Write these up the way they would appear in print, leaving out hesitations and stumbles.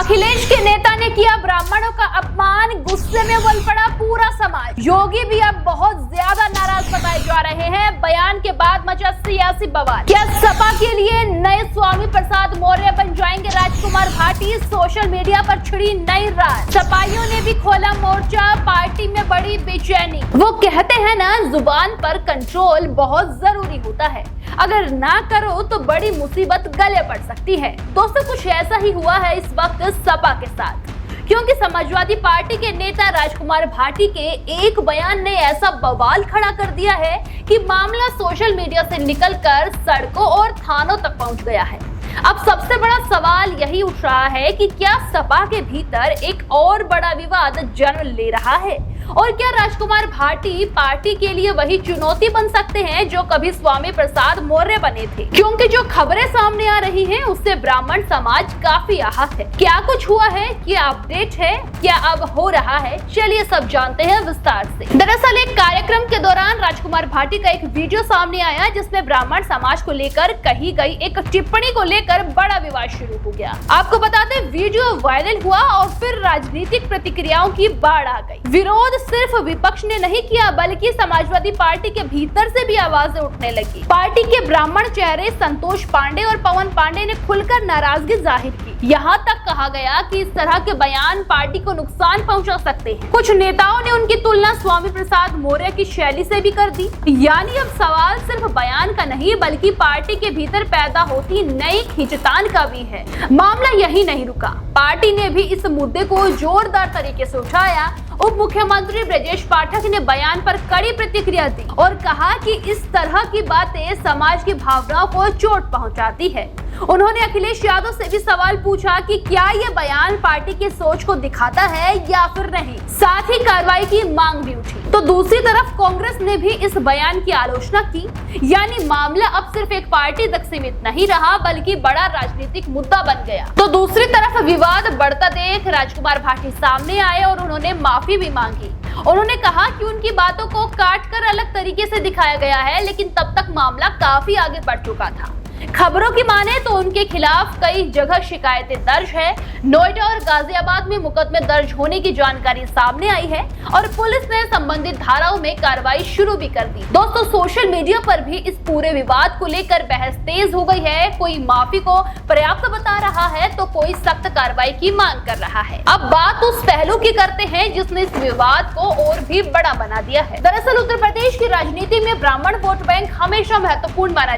अखिलेश के नेता ने किया ब्राह्मणों का अपमान, गुस्से में बोल पड़ा पूरा समाज। योगी भी अब बहुत ज्यादा नाराज बताए जा रहे हैं। बयान के बाद मचा सियासी बवाल। क्या सपा के लिए नए स्वामी प्रसाद मौर्य बन जाएंगे राजकुमार भाटी? सोशल मीडिया पर छिड़ी नई रात। सपाइयों ने भी खोला मोर्चा, पार्टी में बड़ी बेचैनी। वो कहते हैं ना, जुबान पर कंट्रोल बहुत जरूरी होता है, अगर ना करो तो बड़ी मुसीबत गले पड़ सकती है। दोस्तों, कुछ ऐसा ही हुआ है इस वक्त सपा के साथ, क्योंकि समाजवादी पार्टी के नेता राजकुमार भाटी के एक बयान ने ऐसा बवाल खड़ा कर दिया है कि मामला सोशल मीडिया से निकलकर सड़कों और थानों तक पहुंच गया है। अब सबसे बड़ा सवाल यही उठ रहा है कि क्या सपा के भीतर एक और बड़ा विवाद जन्म ले रहा है, और क्या राजकुमार भाटी पार्टी के लिए वही चुनौती बन सकते हैं जो कभी स्वामी प्रसाद मौर्य बने थे? क्योंकि जो खबरें सामने आ रही हैं उससे ब्राह्मण समाज काफी आहत है। क्या कुछ हुआ है, क्या अपडेट है, क्या अब हो रहा है, चलिए सब जानते हैं विस्तार से। दरअसल एक कार्यक्रम के दौरान राजकुमार भाटी का एक वीडियो सामने आया जिसमें ब्राह्मण समाज को लेकर कही गई एक टिप्पणी को लेकर बड़ा विवाद शुरू हो गया। आपको बता दें, वीडियो वायरल हुआ और फिर राजनीतिक प्रतिक्रियाओं की बाढ़ आ गई। विरोध सिर्फ विपक्ष ने नहीं किया, बल्कि समाजवादी पार्टी के भीतर से भी आवाजें उठने लगी। पार्टी के ब्राह्मण चेहरे संतोष पांडे और पवन पांडे ने खुलकर नाराजगी जाहिर की। यहाँ तक कहा गया कि इस तरह के बयान पार्टी को नुकसान पहुंचा सकते हैं। कुछ नेताओं ने उनकी तुलना स्वामी प्रसाद मौर्य की शैली से भी कर दी। यानी अब सवाल सिर्फ बयान का नहीं, बल्कि पार्टी के भीतर पैदा होती नई खींचतान का भी है। मामला यही नहीं रुका, पार्टी ने भी इस मुद्दे को जोरदार तरीके से उठाया। उप मुख्यमंत्री ब्रजेश पाठक ने बयान पर कड़ी प्रतिक्रिया दी और कहा कि इस तरह की बातें समाज की भावनाओं को चोट पहुंचाती है। उन्होंने अखिलेश यादव से भी सवाल पूछा कि क्या ये बयान पार्टी की सोच को दिखाता है या फिर नहीं। साथ ही कार्रवाई की मांग भी उठी। तो दूसरी तरफ कांग्रेस ने भी इस बयान की आलोचना की। यानी मामला अब सिर्फ एक पार्टी तक सीमित नहीं रहा, बल्कि बड़ा राजनीतिक मुद्दा बन गया। तो दूसरी तरफ विवाद बढ़ता देख राजकुमार भाटी सामने आए और उन्होंने माफी भी मांगी। उन्होंने कहा कि उनकी बातों को काटकर अलग तरीके से दिखाया गया है, लेकिन तब तक मामला काफी आगे बढ़ चुका था। खबरों की माने तो उनके खिलाफ कई जगह शिकायतें दर्ज है। नोएडा और गाजियाबाद में मुकदमे दर्ज होने की जानकारी सामने आई है और पुलिस ने संबंधित धाराओं में कार्रवाई शुरू भी कर दी। दोस्तों, सोशल मीडिया पर भी इस पूरे विवाद को लेकर बहस तेज हो गई है। कोई माफी को पर्याप्त बता रहा है तो कोई सख्त कार्रवाई की मांग कर रहा है। अब बात उस पहलू की करते हैं जिसने इस विवाद को और भी बड़ा बना दिया है। दरअसल उत्तर प्रदेश की राजनीति में ब्राह्मण वोट बैंक हमेशा महत्वपूर्ण माना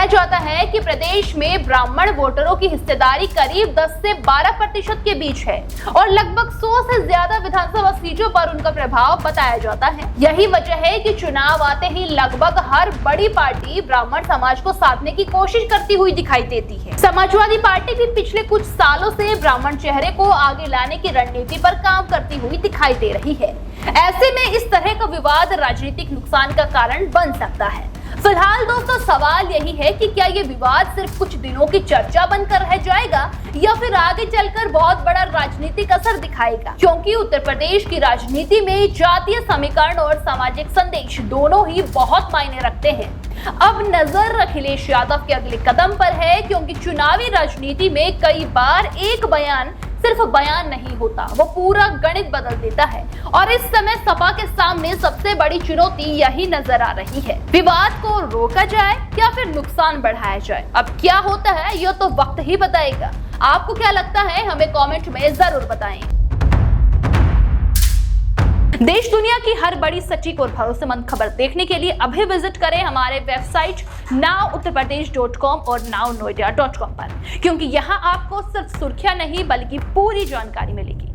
जाता है कि प्रदेश में ब्राह्मण वोटरों की हिस्सेदारी करीब 10 से 12% के बीच है और लगभग 100 से ज्यादा विधानसभा सीटों पर उनका प्रभाव बताया जाता है। यही वजह है कि चुनाव आते ही लगभग हर बड़ी पार्टी ब्राह्मण समाज को साधने की कोशिश करती हुई दिखाई देती है। समाजवादी पार्टी भी पिछले कुछ सालों से ब्राह्मण चेहरे को आगे लाने की रणनीति पर काम करती हुई दिखाई दे रही है। ऐसे में इस तरह का विवाद राजनीतिक नुकसान का कारण बन सकता है। फिलहाल दोस्तों, सवाल यही है कि क्या ये विवाद सिर्फ कुछ दिनों की चर्चा बनकर रह जाएगा या फिर आगे चलकर बहुत बड़ा राजनीतिक असर दिखाएगा, क्योंकि उत्तर प्रदेश की राजनीति में जातीय समीकरण और सामाजिक संदेश दोनों ही बहुत मायने रखते हैं। अब नजर अखिलेश यादव के अगले कदम पर है, क्योंकि चुनावी राजनीति में कई बार एक बयान सिर्फ बयान नहीं होता, वो पूरा गणित बदल देता है। और इस समय सपा के सामने सबसे बड़ी चुनौती यही नजर आ रही है। विवाद को रोका जाए या फिर नुकसान बढ़ाया जाए, अब क्या होता है ये तो वक्त ही बताएगा। आपको क्या लगता है, हमें कमेंट में जरूर बताएं। देश दुनिया की हर बड़ी सटीक और खबर देखने के लिए अभी विजिट करें हमारे वेबसाइट nowuttarpradesh.com और nownoida.com पर, क्योंकि यहाँ आपको सिर्फ सुर्खियां नहीं बल्कि पूरी जानकारी मिलेगी।